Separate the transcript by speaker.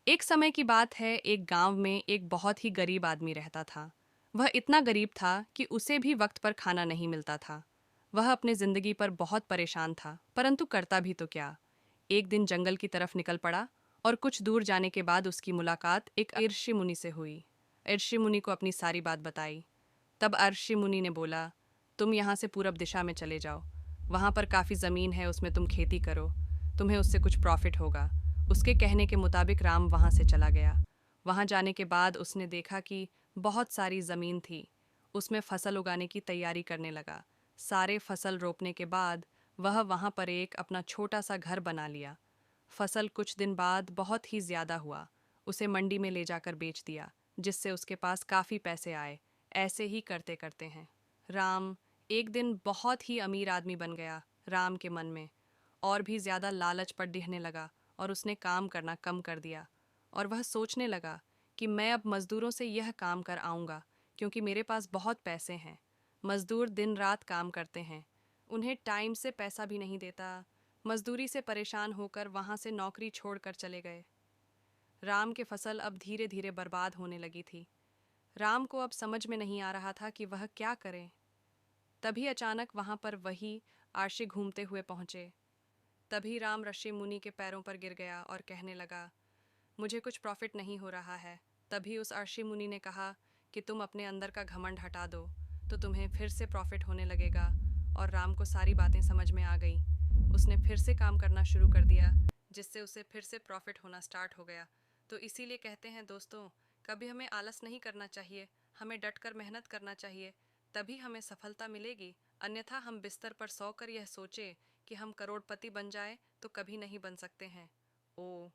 Speaker 1: एक समय की बात है, एक गांव में एक बहुत ही गरीब आदमी रहता था। वह इतना गरीब था कि उसे भी वक्त पर खाना नहीं मिलता था। वह अपने जिंदगी पर बहुत परेशान था, परंतु करता भी तो क्या। एक दिन जंगल की तरफ निकल पड़ा और कुछ दूर जाने के बाद उसकी मुलाकात एक ऋषि मुनि से हुई। ऋषि मुनि को अपनी सारी बात बताई। तब ऋषि मुनि ने बोला, तुम यहाँ से पूरब दिशा में चले जाओ। वहाँ पर काफ़ी ज़मीन है, उसमें तुम खेती करो, तुम्हें उससे कुछ प्रॉफिट होगा। उसके कहने के मुताबिक राम वहाँ से चला गया। वहाँ जाने के बाद उसने देखा कि बहुत सारी ज़मीन थी। उसमें फसल उगाने की तैयारी करने लगा। सारे फसल रोपने के बाद वह वहाँ पर एक अपना छोटा सा घर बना लिया। फसल कुछ दिन बाद बहुत ही ज़्यादा हुआ। उसे मंडी में ले जाकर बेच दिया, जिससे उसके पास काफ़ी पैसे आए। ऐसे ही करते करते हैं राम एक दिन बहुत ही अमीर आदमी बन गया। राम के मन में और भी ज़्यादा लालच बढ़ने लगा और उसने काम करना कम कर दिया। और वह सोचने लगा कि मैं अब मज़दूरों से यह काम कर आऊँगा, क्योंकि मेरे पास बहुत पैसे हैं। मज़दूर दिन रात काम करते हैं, उन्हें टाइम से पैसा भी नहीं देता। मज़दूरी से परेशान होकर वहाँ से नौकरी छोड़कर चले गए। राम की फसल अब धीरे धीरे बर्बाद होने लगी थी। राम को अब समझ में नहीं आ रहा था कि वह क्या करे। तभी अचानक वहाँ पर वही आर्षि घूमते हुए पहुँचे। तभी राम ऋषि मुनि के पैरों पर गिर गया और कहने लगा, मुझे कुछ प्रॉफिट नहीं हो रहा है। तभी उस ऋषि मुनि ने कहा कि तुम अपने अंदर का घमंड हटा दो, तो तुम्हें फिर से प्रॉफिट होने लगेगा। और राम को सारी बातें समझ में आ गई। उसने फिर से काम करना शुरू कर दिया, जिससे उसे फिर से प्रॉफिट होना स्टार्ट हो गया। तो इसीलिए कहते हैं दोस्तों, कभी हमें आलस नहीं करना चाहिए, हमें डटकर मेहनत करना चाहिए, तभी हमें सफलता मिलेगी। अन्यथा हम बिस्तर पर सोकर यह सोचे कि हम करोड़पति बन जाए, तो कभी नहीं बन सकते हैं। ओ